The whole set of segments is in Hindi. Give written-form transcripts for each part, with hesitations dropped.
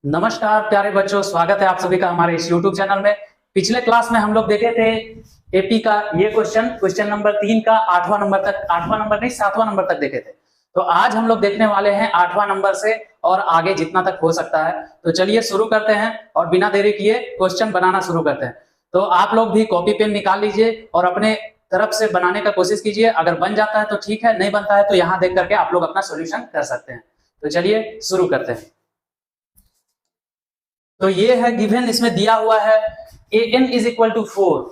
नमस्कार प्यारे बच्चों, स्वागत है आप सभी का हमारे इस YouTube चैनल में। पिछले क्लास में हम लोग देखे थे एपी का ये क्वेश्चन नंबर 3 का 8वां नंबर तक, 8वां नंबर नहीं 7वां नंबर तक देखे थे। तो आज हम लोग देखने वाले हैं 8वां नंबर से और आगे जितना तक हो सकता है। तो चलिए शुरू करते हैं और बिना देरी किए क्वेश्चन बनाना शुरू करते हैं। तो आप लोग भी कॉपी पेन निकाल लीजिए और अपने तरफ से बनाने का कोशिश कीजिए। अगर बन जाता है तो ठीक है, नहीं बनता है तो यहाँ देख करके आप लोग अपना सोल्यूशन कर सकते हैं। तो चलिए शुरू करते हैं। तो ये है गिवन, इसमें दिया हुआ है a N is equal to 4,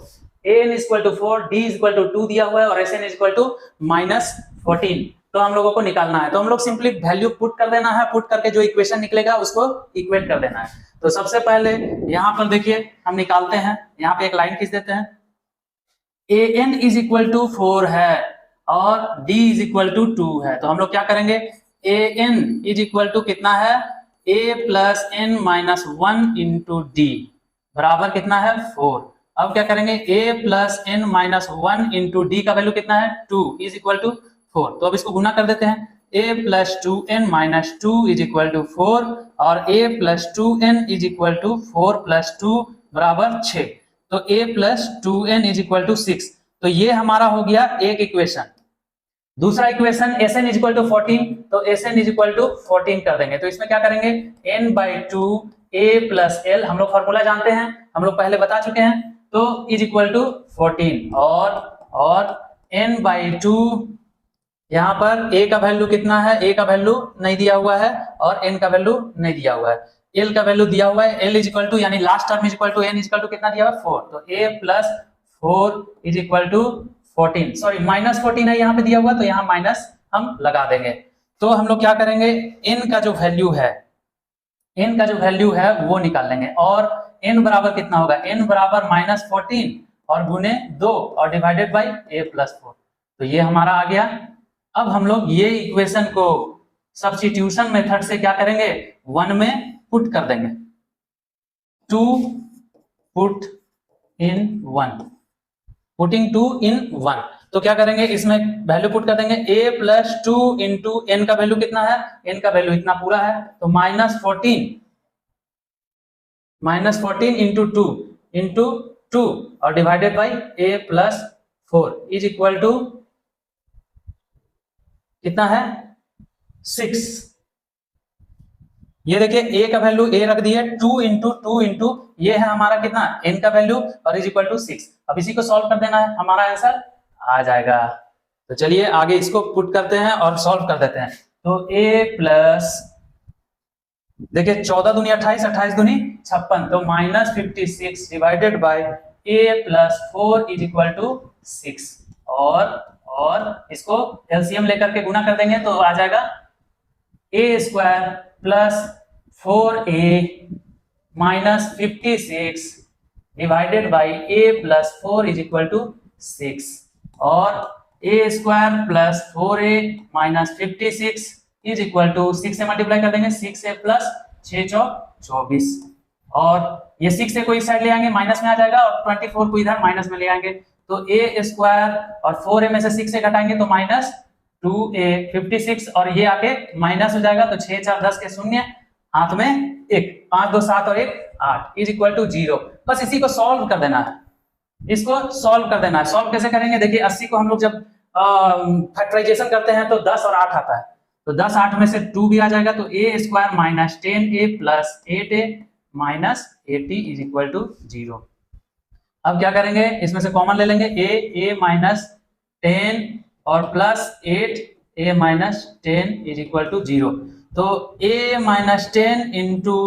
a N is equal to 4, d is equal to 2 दिया हुआ है और s N is equal to -14। तो हम लोगों को निकालना है। तो हम लोग सिंपली वैल्यू पुट कर देना है, पुट करके जो इक्वेशन निकलेगा उसको इक्वेट कर देना है। तो सबसे पहले यहाँ पर देखिए हम निकालते हैं, यहाँ पे एक लाइन खींच देते हैं। A N is equal to 4 है और डी इज इक्वल टू 2 है। तो हम लोग क्या करेंगे, a N is equal to कितना है, a plus n minus 1 into d बराबर कितना है 4। अब क्या करेंगे, a plus n minus 1 into d का वैल्यू कितना है 2 इज इक्वल टू 4। तो अब इसको गुना कर देते हैं, a plus 2n minus 2 is equal to 4 और a plus 2n is equal to 4 plus 2 बराबर 6। तो a plus 2n is equal to 6। तो ये हमारा हो गया एक इक्वेशन। दूसरा equation s N is equal to 14, तो S N is equal to 14 कर देंगे। तो इसमें क्या करेंगे, n by 2 a plus l, हम लोग फॉर्मूला जानते हैं, हम लोग पहले बता चुके हैं। तो इज इक्वल टू 14 और n बाई 2, यहाँ पर a का वैल्यू कितना है, a का वैल्यू नहीं दिया हुआ है और n का वैल्यू नहीं दिया हुआ है। l का वैल्यू दिया हुआ है, l इज इक्वल टू यानी last term is equal to n is equal to कितना दिया हुआ है 4। तो a plus 4 is equal to 14, sorry -14 है यहाँ पे दिया हुआ, तो यहाँ माइनस हम लगा देंगे। तो हम लोग क्या करेंगे, n का जो वैल्यू है वो निकाल लेंगे और n बराबर कितना होगा, n बराबर -14 और गुने 2 और डिवाइडेड बाई a प्लस 4। तो ये हमारा आ गया। अब हम लोग ये इक्वेशन को सब्स्टिट्यूशन मेथड से क्या करेंगे, 1 में पुट कर देंगे। 2 पुट इन 1, पुटिंग 2 इन 1। तो क्या करेंगे, इसमें वैल्यू पुट कर देंगे, a प्लस 2 इंटू एन का वैल्यू कितना है, n का वैल्यू इतना पूरा है, तो -14 इंटू 2 और divided by a plus 4 is equal to कितना है 6। ये देखिए a का वैल्यू a रख दिए, 2 इंटू ये है हमारा कितना n का वैल्यू और इज इक्वल टू 6। अब इसी को सॉल्व कर देना है, हमारा आंसर आ जाएगा। तो चलिए आगे इसको पुट करते हैं और सॉल्व कर देते हैं। तो a प्लस, देखिए 14 दूनी 28, 28 दूनी 56, तो -56 divided by a plus 4 is equal to 6 और इसको एलसीएम लेकर के गुना कर देंगे तो आ जाएगा a square plus 4a minus 56 divided by a plus 4 is equal to 6 और a square plus 4a minus 56 is equal to 6 से मल्टीप्लाई कर देंगे, 6a प्लस 6 24 और ये 6 से कोई साइड ले आएंगे माइनस में आ जाएगा और 24 को इधर माइनस में ले आएंगे। तो a स्क्वायर और 4a में से 6 से घटाएंगे तो माइनस 2a 56 और ये आके माइनस हो जाएगा। तो 6 4 10 के शून्य, हाथ में 1, 5 2 7 और 1 8 इज इक्वल टू 0। बस इसी को सॉल्व कर देना है, इसको सॉल्व कर देना है। सॉल्व कैसे करेंगे, देखिए 80 को हम लोग जब फैक्टराइजेशन करते हैं तो 10 और 8 आता है, तो 10 8 में से 2 भी आ जाएगा। तो a square minus 10a plus 8a minus 80 is equal to 0। अब क्या करेंगे, इसमें से कॉमन ले लेंगे, a माइनस 10 और plus 8a minus 10 is equal to 0। तो a minus 10 into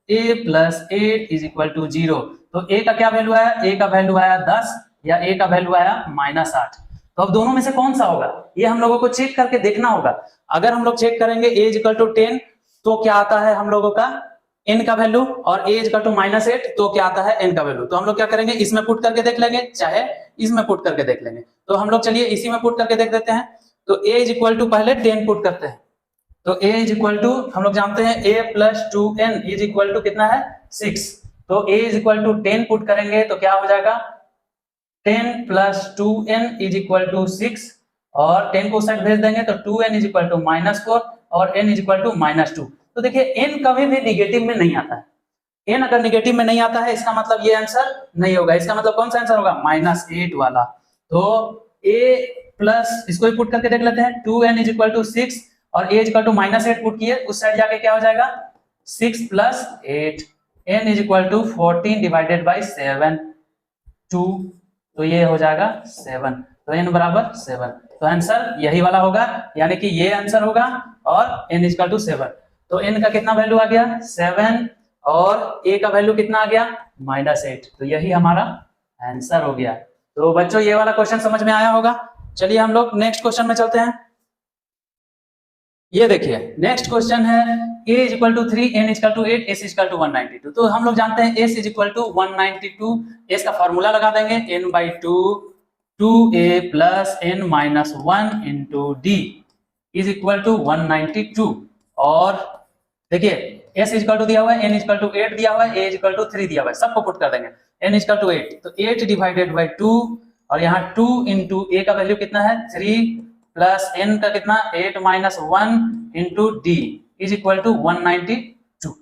a plus 8 is equal to 0। तो a का क्या वैल्यू आया, a का वैल्यू आया 10 या a का वैल्यू आया -8। तो अब दोनों में से कौन सा होगा, ये हम लोगों को चेक करके देखना होगा। अगर हम लोग चेक करेंगे a इज इक्वल टू 10 तो क्या आता है हम लोगों का n का वैल्यू और a इज इक्वल टू -8 तो क्या आता है n का वैल्यू। तो हम लोग क्या करेंगे, इसमें पुट करके देख लेंगे चाहे इसमें पुट करके देख लेंगे। तो हम लोग चलिए इसी में पुट करके देख देते हैं। तो a इज इक्वल टू पहले 10 पुट करते हैं। तो a इज इक्वल टू हम लोग जानते हैं a plus 2n is equal to कितना है 6। तो a is equal to 10 put करेंगे तो क्या हो जाएगा 10 plus 2n is equal to 6 और 10 को साइड भेज देंगे तो 2n इज इक्वल टू -4 और n इज इक्वल टू -2। तो देखिए n कभी भी निगेटिव में नहीं आता है। n अगर निगेटिव में नहीं आता है इसका मतलब ये आंसर नहीं होगा। इसका मतलब कौन सा आंसर होगा? -8 वाला। तो a प्लस इसको ही पुट करके देख लेते हैं। 2n = 6 और a = -8 पुट किए, उस साइड जाके क्या हो जाएगा? 6 + 8, n = 14 / 7 2, तो ये हो जाएगा 7, तो n बराबर 7। तो आंसर यही वाला होगा, यानी कि ये आंसर होगा और n = 7। तो n का कितना वैल्यू आ गया? 7 और a का वैल्यू कितना आ गया? -8। तो यही हमारा आंसर हो गया। तो बच्चों ये वाला क्वेश्चन समझ में आया होगा। चलिए हम लोग नेक्स्ट क्वेश्चन में चलते हैं। ये देखिए नेक्स्ट क्वेश्चन है a = 3, n = 8, s = 192। तो हम लोग जानते हैं s = 192, s का फॉर्मूला लगा देंगे n/2 2a + n - 1 × d = 192। और देखिए s = दिया हुआ है, n = 8 दिया हुआ है, a = 3 दिया हुआ है, सबको पुट कर देंगे। n = 8, तो 8 / 2 और यहाँ 2 × a का वैल्यू कितना है? 3 प्लस n का कितना? 8 - 1 × d = 192।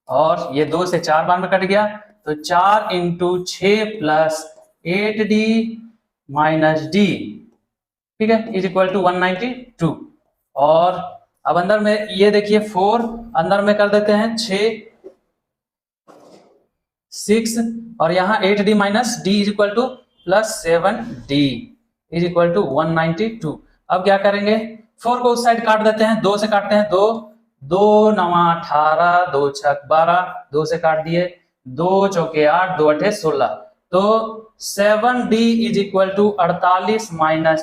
और ये 2 से 4 बार में कट गया, तो 4 × 6 + 8d - d, ठीक है, = 192। और अब अंदर में ये देखिए 4 अंदर में कर देते हैं, 6 और यहाँ 8d - d = +7d = 192। अब क्या करेंगे? 4 को उस साइड काट देते हैं, 2 से काटते हैं, 2 2 9 18, 2 6 12, 2 से काट दिए, 2 चौके 8, 2 8 16, तो 7d = 48 -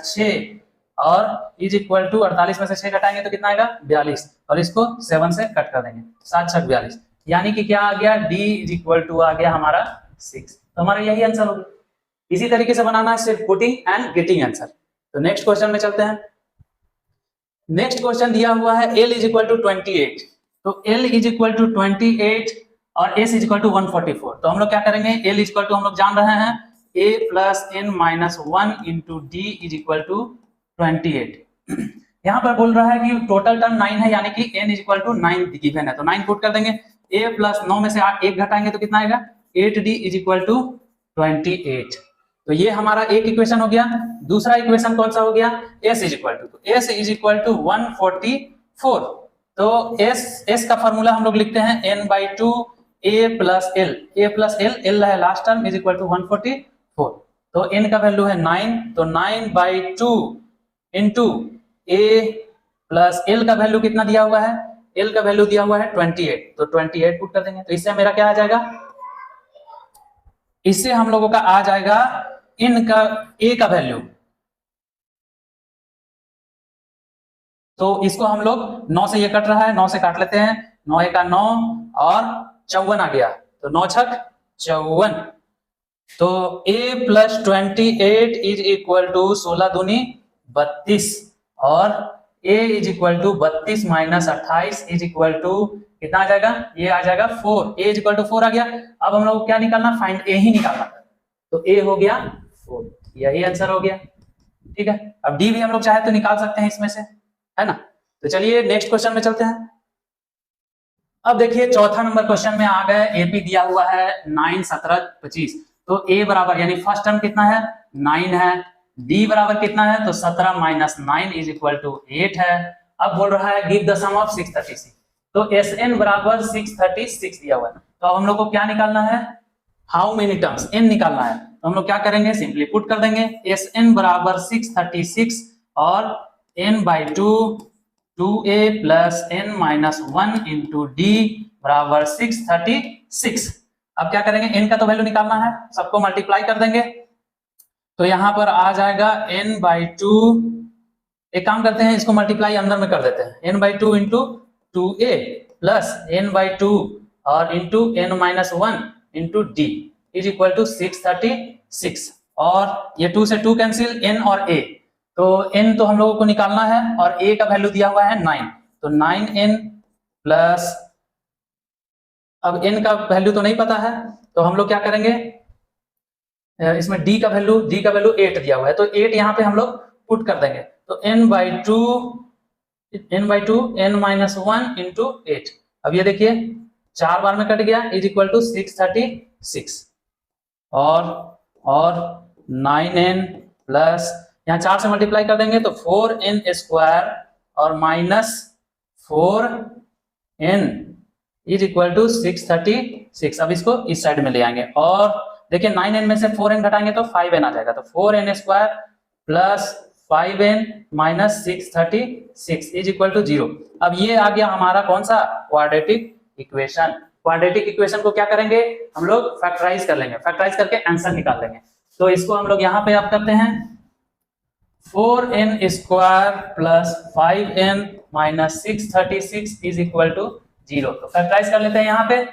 6 और = 48 में से 6 घटाएंगे तो कितना आएगा? 42, और इसको 7 से कट कर देंगे, 7 6 42, यानी कि क्या आ गया? d = आ गया हमारा 6। तो हमारा यही आंसर होगा। इसी तरीके से बनाना है, सिर्फ पुटिंग एंड गेटिंग आंसर। तो नेक्स्ट क्वेश्चन में चलते हैं। नेक्स्ट क्वेश्चन दिया हुआ है l = 28, तो l = 28 और s = 144। तो हम लोग क्या करेंगे? l = हम लोग जान रहे हैं a + n - 1 × d = 28। यहाँ पर बोल रहा है कि टोटल टर्म 9 है, यानी कि n = 9 गिवन है, तो 9 पुट कर देंगे। a + 9 में से 1 घटाएंगे तो कितना आएगा? 8d = 28। तो ये हमारा एक इक्वेशन हो गया। दूसरा इक्वेशन कौन सा हो गया? s = 144। तो s का फॉर्मूला हम लोग लिखते हैं n/2 a + l, l है लास्ट टर्म, = 144। तो n का वैल्यू है 9, तो 9/2 × a + l का वैल्यू कितना दिया हुआ है? l का वैल्यू दिया हुआ है 28, तो 28 पुट कर देंगे। तो इससे मेरा क्या आ जाएगा? इससे हम लोगों का आ जाएगा इनका a का वैल्यू, तो इसको हम लोग 9 से ये कट रहा है, 9 से काट लेते हैं, 9 × 9 और 54 आ गया, तो 9 × 6 = 54। तो a + 28 = 16 दूनी 32 और a = 32 - 28 = कितना आ जाएगा? ये आ जाएगा 4, a = 4 आ गया। अब हम लोग को क्या निकालना? फाइंड a ही निकालना, तो a हो गया 4, यही आंसर हो गया। ठीक है, अब d भी हम लोग चाहे तो निकाल सकते हैं इसमें से, है ना। तो चलिए नेक्स्ट क्वेश्चन में चलते हैं। अब देखिए चौथा नंबर क्वेश्चन में आ गए। एपी दिया हुआ है 9 17 25, तो a बराबर यानी फर्स्ट टर्म कितना है? 9 है। d बराबर कितना है? तो 17 - 9 = 8 है। अब बोल रहा है गिव द सम ऑफ 636, तो Sn बराबर 636 दिया हुआ है। तो अब हम लोग को क्या निकालना है? हाउ मेनी टर्म्स, n निकालना है। तो हम लोग क्या करेंगे? सिंपली पुट कर देंगे। Sn बराबर 636 और n/2 2a + n - 1 × d बराबर 636। अब क्या करेंगे? n का तो वैल्यू निकालना है, सबको मल्टीप्लाई कर देंगे, तो यहां पर आ जाएगा n/2। एक काम करते हैं, इसको मल्टीप्लाई अंदर में कर देते हैं, n/2 × 2a + n/2 और × n - 1 × d = 636। और ये 2 से 2 कैंसिल, n और a, तो n तो हम लोगों को निकालना है और a का वैल्यू दिया हुआ है 9, तो 9n प्लस, अब n का वैल्यू तो नहीं पता है, तो हम लोग क्या करेंगे? इसमें d का वैल्यू 8 दिया हुआ है, तो 8 यहाँ पे हम लोग पुट कर देंगे, तो n/2 n/2 n-1 इंटू 8। अब ये देखिए 4 बार में कट गया इज इक्वल टू 636 और 9n प्लस यहाँ 4 से मल्टीप्लाई कर देंगे तो 4n स्क्वायर और minus 4n is equal to 636। अब इसको इस साइड में ले आएंगे और देखिए 9n में से 4n घटाएंगे तो 5n आ जाएगा, तो 4n square plus 5n minus 636 is equal to 0। अब ये आ गया हमारा कौन सा क्वाड्रेटिक इक्वेशन। क्वाड्रेटिक इक्वेशन को क्या करेंगे हम लोग फैक्टराइज कर लेंगे, फैक्टराइज करके आंसर निकाल लेंगे। तो इसको हम लोग यहाँ पे आप करते हैं 4n square plus 5n minus 636 is equal to 0। तो फैक्टराइज कर लेते हैं यहाँ पे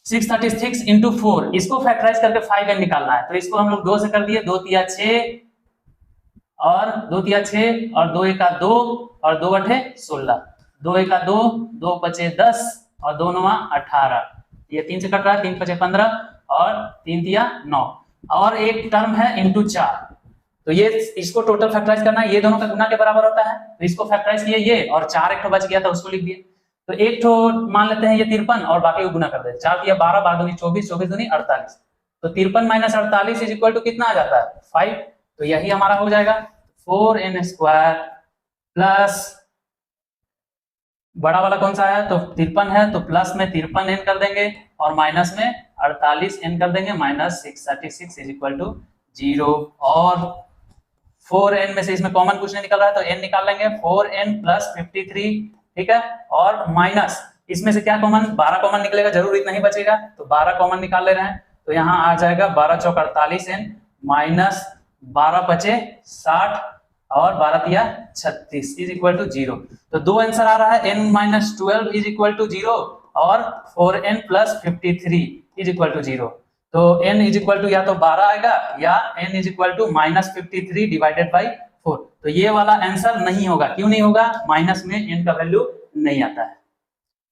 636 इंटू 4, इसको फैक्टराइज करके 5n निकालना है। तो इसको हम लोग 2 से कर दिए, 2 तिया 6 और 2 तिया 6 और 2 एका 2 और 2 अठे 16, 2 एका 2, 2 पचे 10 और 2 नवा 18। ये 3 से कट रहा है, 3 पचे 15 और 3 तिया 9 और एक टर्म है इंटू 4। तो ये इसको टोटल फैक्टराइज करना है, ये दोनों का गुना के बराबर होता है। तो इसको फैक्टराइज किए ये और 4 एक तो बच गया था उसको लिख दिए। तो एक तो मान लेते हैं ये 53 और बाकी को गुना कर देते हैं। 4 दिया 12, 12 दूनी 24, 24 दूनी 48। तो 53 माइनस 48 इज इक्वल टू कितना आ जाता है 5। तो यही हमारा हो जाएगा 4n स्क्वायर प्लस बड़ा वाला कौन सा है तो 53 है, तो प्लस में 53n कर देंगे और माइनस में 48n कर देंगे, माइनस 636 इज इक्वल टू 0। और 4n में से इसमें कॉमन कुछ नहीं निकल रहा है तो n निकाल लेंगे, 4n प्लस 53, ठीक है। और माइनस इसमें से क्या कॉमन, 12 कॉमन निकलेगा, जरूर इतना ही बचेगा तो 12 कॉमन निकाल ले रहे हैं। तो यहाँ आ जाएगा 12 चौक 48n माइनस 12 पचे 60 और 12 तिया 36 इज इक्वल टू 0। तो दो आंसर आ रहा है n minus 12 is equal to 0 और 4n plus 53 is equal to 0। तो n इज इक्वल टू या तो 12 आएगा या n is equal to minus 53 divided by 4। तो ये वाला आंसर नहीं होगा, क्यों नहीं होगा, माइनस में n का वैल्यू नहीं आता है।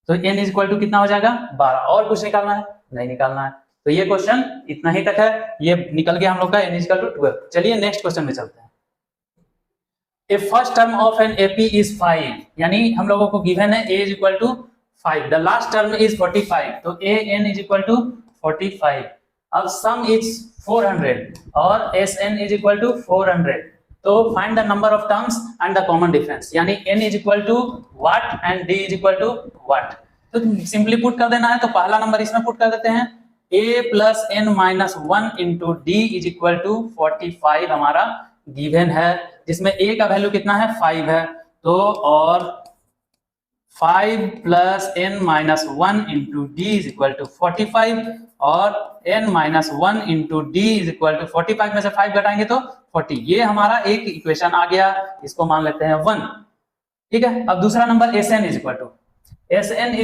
तो n इज इक्वल टू कितना हो जाएगा 12। और कुछ निकालना है नहीं निकालना है। तो ये क्वेश्चन इतना ही तक है, ये निकल गया हम लोग का n इज इक्वल टू 12। चलिए नेक्स्ट क्वेश्चन में चलते हैं। A first term of an AP is 5, यानी हम लोगों को गिवन है a is equal to 5, the last term is 45, तो a n is equal to 45। अब सम इज 400 और sn इज इक्वल टू 400, तो find the number of terms and the common difference, यानी n is equal to what and d is equal to what. तो सिंपली पुट कर देना है, तो पहला नंबर इसमें पुट कर देते हैं, a plus n minus 1 into d is equal to 45 हमारा गिवन है, जिसमें a का वैल्यू कितना है 5 है। तो और 5 plus n minus 1 into d is equal to 45 और n minus 1 into d is equal to 45 में से 5 घटाएंगे तो 40। ये हमारा एक इक्वेशन आ गया, इसको मान लेते हैं 1, ठीक है। अब दूसरा number sn is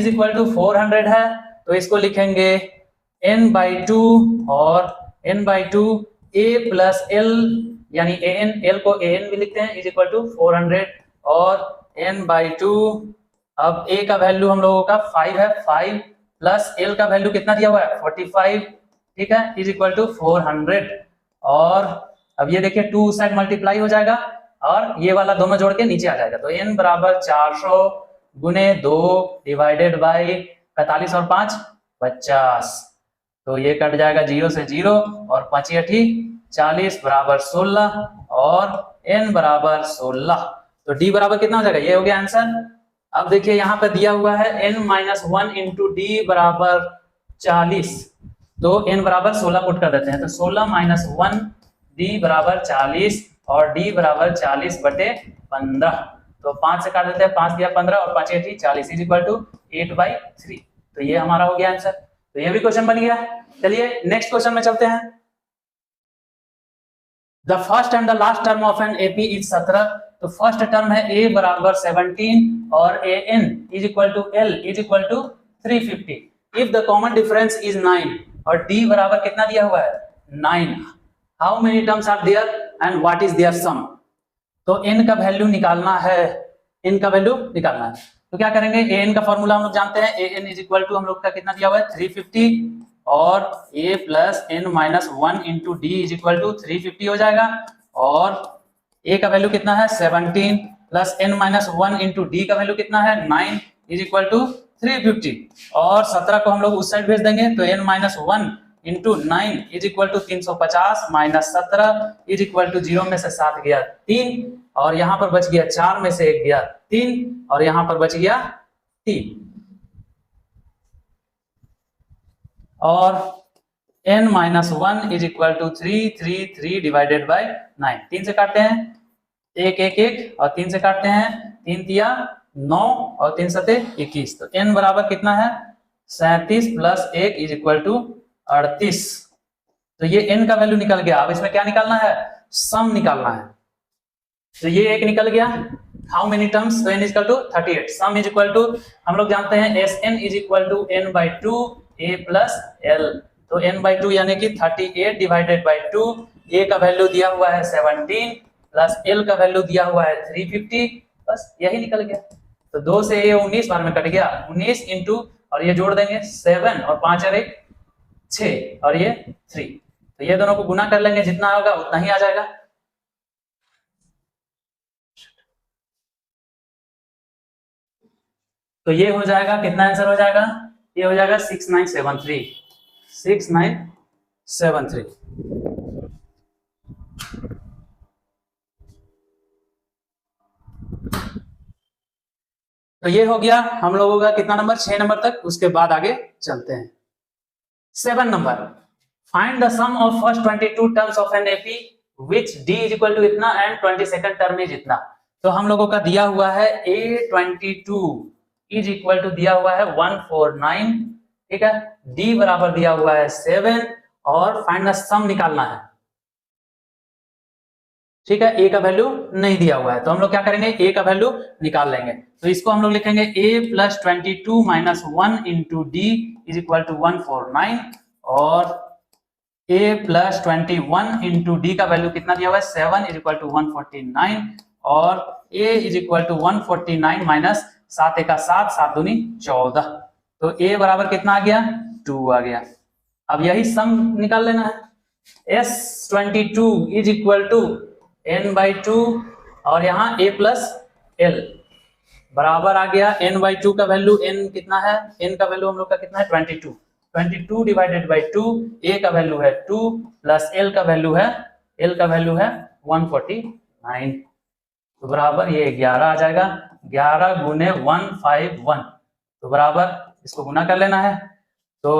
equal to 400 है, तो इसको लिखेंगे n/2 और n/2 a प्लस l, यानी an, l को an भी लिखते हैं, इज इक्वल टू 400 और n/2, अब a का वैल्यू हम लोगों का 5 है, 5 प्लस l का वैल्यू कितना दिया हुआ है 45, ठीक है, इज इक्वल टू 400। और अब ये देखिए 2 साइड मल्टीप्लाई हो जाएगा और ये वाला दोनों जोड़ के नीचे आ जाएगा, तो n बराबर 400 गुने 2 डिवाइडेड बाई 45 और 5 50, तो ये कट जाएगा 0 से 0 और 5 8 40 बराबर 16 और n बराबर 16। तो d बराबर कितना हो जाएगा, ये हो गया आंसर। अब देखिए यहाँ पे दिया हुआ है n माइनस 1 इंटू डी बराबर 40, तो n बराबर 16 पुट कर देते हैं, तो 16 माइनस 1 d बराबर 40 और d बराबर 40 बटे 15, तो 5 से काट देते हैं, 5 दिया 15 और 5 8 40 इज इक्वल टू 8/3। तो ये हमारा हो गया आंसर, तो ये भी क्वेश्चन बन गया। चलिए नेक्स्ट क्वेश्चन में चलते हैं। The first and the last term of an AP is 17, तो फर्स्ट टर्म है a बराबर 17 और an is equal to l is equal to 350 if the common difference is 9 और d बराबर कितना दिया हुआ है 9, how many terms are there and what is their sum. तो n का वैल्यू निकालना है, n का वैल्यू निकालना है, तो क्या करेंगे, an का फॉर्मूला हम लोग जानते हैं, an इज इक्वल टू हम लोग का कितना दिया हुआ है 350 और a plus n minus 1 into d is equal to 350 हो जाएगा और ए का वैल्यू कितना है 17 plus n minus 1 into d का वैल्यू कितना है 9 इज इक्वल टू 350 और 17 को हम लोग उस साइड भेज देंगे तो n minus 1 into 9 is equal to 350 minus 17 is equal to 0 में से 7 गया 3 और यहाँ पर बच गया 4 में से 1 गया 3 और यहाँ पर बच गया 3 और n minus 1 is equal to 3 divided by 9। 3 से काटते हैं 1 1 1 और 3 से काटते हैं 3 तिया 9 और 3 सते 21 तो n बराबर कितना है 37 प्लस 1 इज इक्वल टू 38। तो ये n का वैल्यू निकल गया। अब इसमें क्या निकालना है सम निकालना है। तो ये एक निकल गया हाउ मेनी टर्म्स तो n is equal to 38 sum is equal to हम लोग जानते हैं Sn is equal to n by 2 a plus l तो n बाई 2 यानी कि 38 डिवाइडेड बाई 2 a का वैल्यू दिया हुआ है 17 प्लस l का वैल्यू दिया हुआ है 350 बस यही निकल गया। तो 2 से ये 19 बार में कट गया 19 इंटू और ये जोड़ देंगे 7 और 5 और 1 6 और ये 3 तो ये दोनों को गुना कर लेंगे जितना होगा उतना ही आ जाएगा। तो ये हो जाएगा कितना आंसर हो जाएगा ये हो जाएगा 6973। तो ये हो गया हम लोगों का कितना नंबर 6 नंबर तक। उसके बाद आगे चलते हैं 7 number find the sum of first 22 terms of an AP which d is equal to इतना एंड 22nd टर्म इज इतना। तो हम लोगों का दिया हुआ है A22 इज इक्वल टू दिया हुआ है 149 ठीक है d बराबर दिया हुआ है 7 और फाइंड द सम निकालना है ठीक है। a का वैल्यू नहीं दिया हुआ है तो हम लोग क्या करेंगे a का वैल्यू निकाल लेंगे। तो इसको हम लोग लिखेंगे a plus 22 minus 1 into d is equal to 149 और a प्लस 21 इंटू डी का वैल्यू कितना दिया हुआ है 7 इज इक्वल टू 149 और a is equal to 149 minus 7 एक 7 7 दूनी 14 तो a बराबर कितना आ गया 2 आ गया। अब यही सम निकाल लेना है S22 is equal to n by 2 और यहाँ a प्लस l बराबर आ गया n बाई 2 का वैल्यू n कितना है n का वैल्यू हम लोग का कितना है 22 डिवाइडेड बाई 2 a का वैल्यू है 2 प्लस l का वैल्यू है 149 तो बराबर ये 11 आ जाएगा 11 गुने 151 तो बराबर इसको गुना कर लेना है तो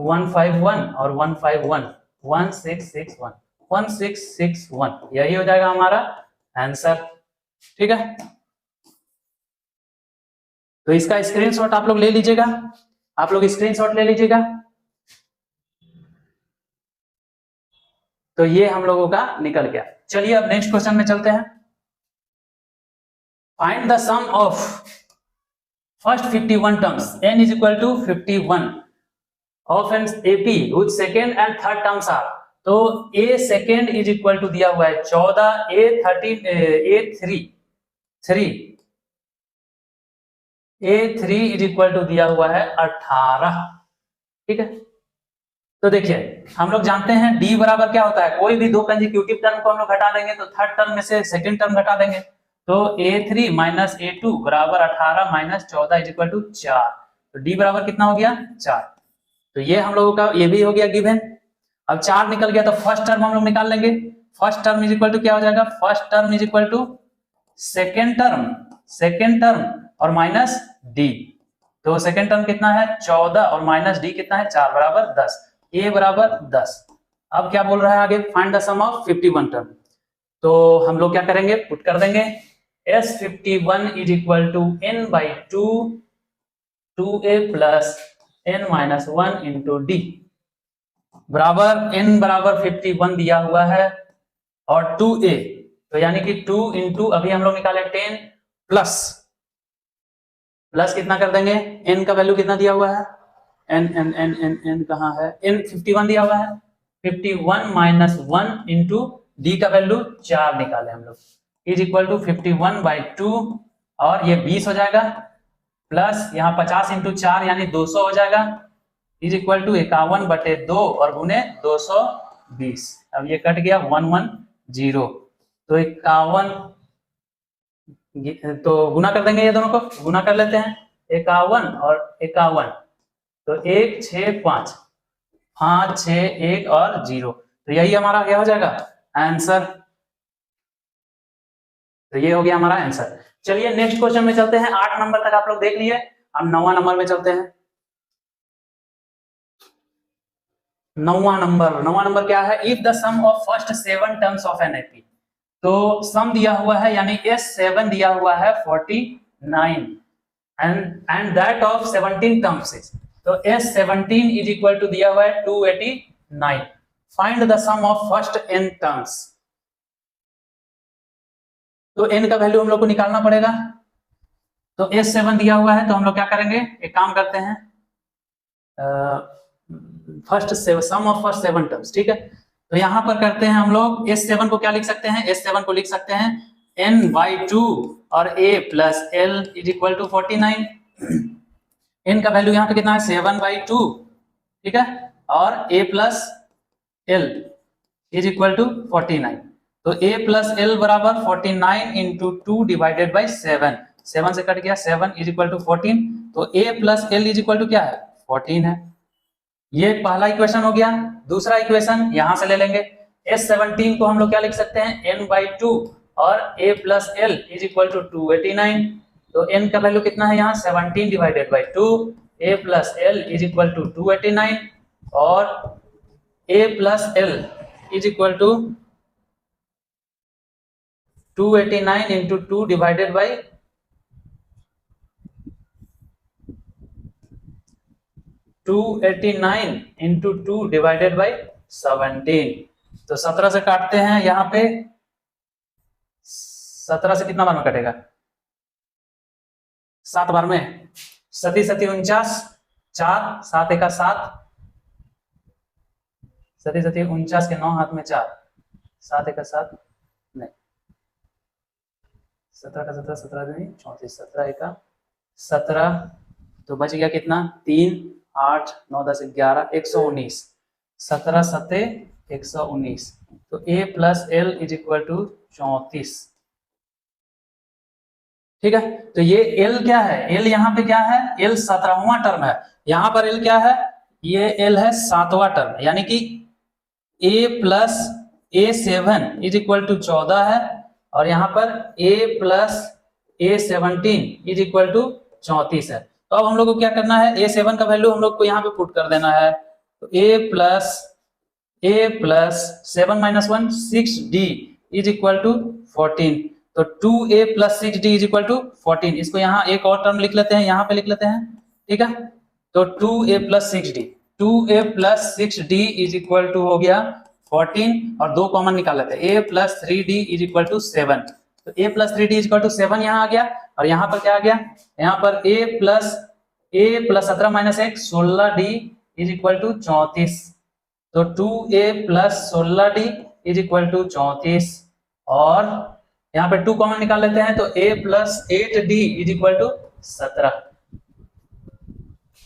151 और 151 1661 यही हो जाएगा हमारा आंसर ठीक है। तो इसका स्क्रीनशॉट आप लोग ले लीजिएगा तो ये हम लोगों का निकल गया। चलिए अब नेक्स्ट क्वेश्चन में चलते हैं। Find the sum of first 51 terms n is equal to 51 of an AP which second and third terms are. तो a second is equal to दिया हुआ है 14 a3 इज इक्वल टू दिया हुआ है 18 ठीक है। तो देखिए हम लोग जानते हैं d बराबर क्या होता है कोई भी दो कंसेक्यूटिव टर्म को हम लोग घटा देंगे तो थर्ड टर्म में से सेकंड टर्म घटा देंगे तो a3 माइनस a2 बराबर 18 माइनस 14 इज इक्वल टू 4 तो d बराबर कितना हो गया 4। तो ये हम लोगों का ये भी हो गया गिवन। अब 4 निकल गया तो फर्स्ट टर्म हम लोग निकाल लेंगे। First term is equal to क्या हो जाएगा first term is equal to second term और माइनस डी। तो सेकेंड टर्म कितना है 14 और माइनस डी कितना है 4 बराबर 10 a बराबर 10। अब क्या बोल रहा है आगे find the sum of 51 term. तो हम लोग क्या करेंगे पुट कर देंगे S51 is equal to n by 2a plus n minus 1 into d बराबर n बराबर 51 दिया हुआ है और 2a तो यानी कि 2 इंटू अभी हम लोग निकाले 10 प्लस कितना कर देंगे n का वैल्यू कितना दिया हुआ है n कहाँ है n 51 दिया हुआ है 51 माइनस 1 इंटू डी का वैल्यू 4 निकाले हम लोग इज इक्वल टू 51 बाई 2 और ये 20 हो जाएगा प्लस यहाँ 50 इंटू 4 यानी 200 हो जाएगा इज इक्वल टू 51 बटे 2 और गुने 220। अब ये कट गया 110 तो 51, तो गुना कर देंगे, ये दोनों को गुना कर लेते हैं, 51 और 51, तो 1 6 5, 5 6 1 और 0, तो यही हमारा क्या हो जाएगा आंसर। तो ये हो गया हमारा आंसर। चलिए नेक्स्ट क्वेश्चन में चलते हैं। 8 नंबर तक आप लोग देख लिए, अब 9वां नंबर में चलते हैं। 9वां नंबर क्या है, if the sum of first 7 terms of an AP, तो सम दिया हुआ है यानी S7 दिया हुआ है 49 and that of 17 terms is, तो S17 इज इक्वल टू दिया हुआ है 289, find the sum of first n terms. तो n का वैल्यू हम लोग को निकालना पड़ेगा। तो S7 दिया हुआ है, तो हम लोग क्या करेंगे, एक काम करते हैं, first sum of first 7 terms, ठीक है। तो यहां पर करते हैं हम लोग, S7 को क्या लिख सकते हैं, S7 को लिख सकते हैं n/2 और a plus l is equal to 49। n का वैल्यू यहाँ पे कितना है 7/2, ठीक है, और a plus l is equal to 49, तो a प्लस l बराबर 49 इंटू 2 डिवाइडेड बाई 7, 7 से कट गया, 7 इज इक्वल टू 14, तो a plus l is equal to क्या है 14 है। ये पहला इक्वेशन हो गया। दूसरा इक्वेशन यहां से ले लेंगे, S17 को हम लोग क्या लिख सकते हैं n/2 और a plus l is equal to 289, तो n का वैल्यू कितना है यहाँ 17 divided by 2, a plus l is equal to 289 और a plus l is equal to 289 into 2 divided by 289 into 2 divided by 17, तो 17 से काटते हैं, यहाँ पे 17 से कितना बार में कटेगा 7 बार में, 7 7 49, 4 7 1 7, 7 7 49 के 9 हाथ में 4, 7 1 7 नहीं, 17 का 17, 17 नहीं 34, 17 1 17, तो बच गया कितना 3 8 9 10 11, 119, 17 7 119, तो a plus l is equal to 34, ठीक है। तो ये l क्या है, l यहाँ पे क्या है, l 17वां टर्म है, यहाँ पर l क्या है, ये l है 7वां टर्म, यानी कि a plus a7 is equal to 14 है, और यहाँ पर a plus a17 is equal to 34 है। तो अब हम लोग को क्या करना है, a7 का वैल्यू हम लोग को यहाँ पे पुट कर देना है, तो a plus 7 minus 1 6d is equal to 14, तो 2a plus 6d is equal to 14, इसको यहाँ एक और टर्म लिख लेते हैं, यहाँ पे लिख लेते हैं, ठीक है। तो 2a plus 6d is equal to हो गया 14, और 2 कॉमन निकाल लेते हैं, a plus 3d is equal to 7, तो a plus 3d is equal to 7 यहाँ आ गया, और यहाँ पर क्या आ गया, यहाँ पर a plus 17 minus 1 16d is equal to 34, तो 2a plus 16d is equal to 34, और यहाँ पे 2 कॉमन निकाल लेते हैं, तो a plus 8d is equal to 17,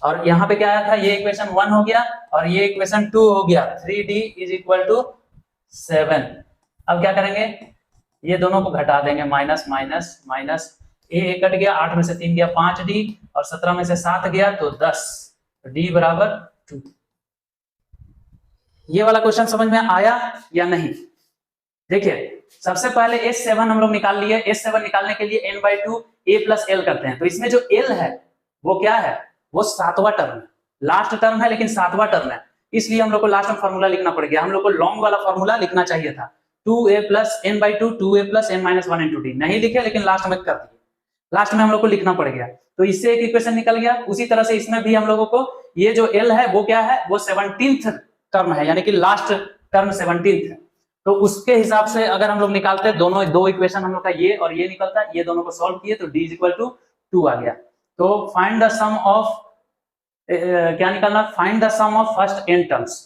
और यहाँ पे क्या आया था, ये इक्वेशन 1 हो गया और ये इक्वेशन 2 हो गया, 3d इज इक्वल टू 7। अब क्या करेंगे, ये दोनों को घटा देंगे, minus minus minus, a cut गया, 8 में से 3 गया 5d, और 17 में से 7 गया तो 10, तो d बराबर 2। ये वाला क्वेश्चन समझ में आया या नहीं? देखिए सबसे पहले S7 हम लोग निकाल लिए, S7 निकालने के लिए n/2 a प्लस l करते हैं, तो इसमें जो l है वो क्या है, वो 7वां टर्म है, लास्ट टर्म है लेकिन 7वां टर्म है, इसलिए हम लोग को लास्ट में फॉर्मूला लिखना पड़ गया, हम लोग को लॉन्ग वाला फॉर्मूला लिखना चाहिए था, 2a plus n/2 2a plus n minus 1 into D, नहीं लिखे लेकिन लास्ट में कर दिए, लास्ट में हम लोग को लिखना पड़ गया, तो इससे एक इक्वेशन निकल गया। उसी तरह से इसमें भी हम लोगों को ये जो l है वो क्या है, वो 17th टर्म है, यानी कि लास्ट टर्म 17th है, तो उसके हिसाब से अगर हम लोग निकालते हैं, दोनों 2 इक्वेशन हम लोग का ये और ये निकलता है, ये दोनों को सॉल्व किए तो d इज इक्वल टू 2 आ गया। तो फाइंड द सम ऑफ क्या निकालना, find the sum of first n terms,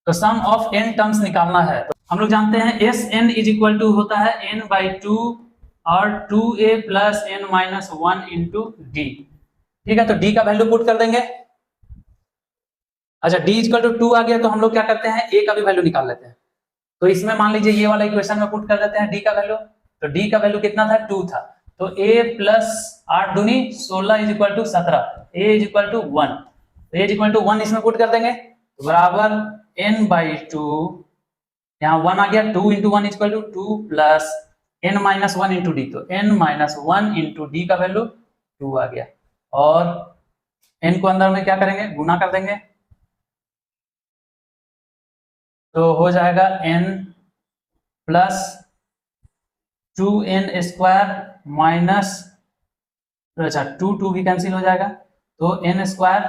तो सम ऑफ n टर्म्स निकालना है, तो हम लोग जानते हैं Sn इज इक्वल टू होता है n/2 और 2a plus n minus 1 into D, ठीक है। तो d का वैल्यू पुट कर देंगे, अच्छा d इक्वल टू 2 आ गया, तो हम लोग क्या करते हैं a का भी वैल्यू निकाल लेते हैं, तो इसमें मान लीजिए ये वाला इक्वेशन में पुट कर देते हैं डी का वैल्यू, तो डी का वैल्यू कितना था 2 था, तो a प्लस 8 दूनी 16 is equal to 17, a is equal to 1, तो a इज इक्वल टू 1 इसमें पुट कर देंगे, तो बराबर n बाई 2, यहाँ 1 आ गया, 2 into 1 is equal to 2 plus n minus 1 into d, तो n माइनस 1 इंटू डी का वैल्यू 2 आ गया, और n को अंदर में क्या करेंगे, गुना कर देंगे, तो हो जाएगा n plus 2n square minus, अच्छा 2 भी कैंसिल हो जाएगा, तो n स्क्वायर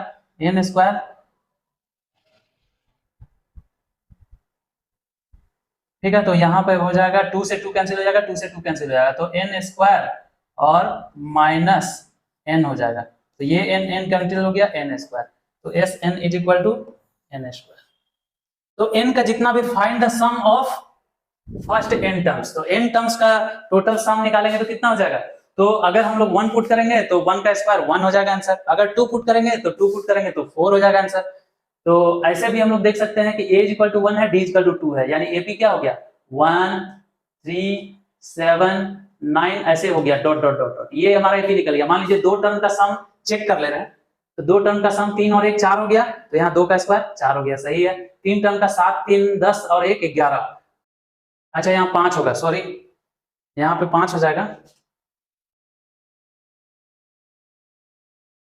ठीक है, तो यहाँ पे हो जाएगा 2 से 2 कैंसिल हो जाएगा, 2 से 2 कैंसिल हो जाएगा, तो n स्क्वायर और माइनस n हो जाएगा, तो ये n कैंसिल हो गया, n स्क्वायर, तो S N is equal to n square. तो n का जितना भी find the sum of first n terms, तो n टर्म्स का टोटल सम निकालेंगे तो कितना हो जाएगा, तो अगर हम लोग 1 पुट करेंगे तो 1 का स्क्वायर 1 हो जाएगा आंसर, अगर 2 पुट करेंगे तो 2 पुट करेंगे तो 4 हो जाएगा आंसर। तो ऐसे भी हम लोग देख सकते हैं कि a इक्वल टू 1 है, d इक्वल टू 2 है, यानी AP क्या हो गया 1 3 7 9 ऐसे हो गया, डॉट डॉट डॉट डॉट, ये हमारा AP निकल गया। मान लीजिए 2 टर्म का सम चेक कर ले रहे हैं, तो 2 टर्म का सम 3 और 1 4 हो गया, तो यहाँ 2 का स्क्वायर 4 हो गया, सही है। 3 टर्म का 7 3 10 और 1 11, अच्छा यहाँ 5 होगा, सॉरी यहाँ पे 5 हो जाएगा,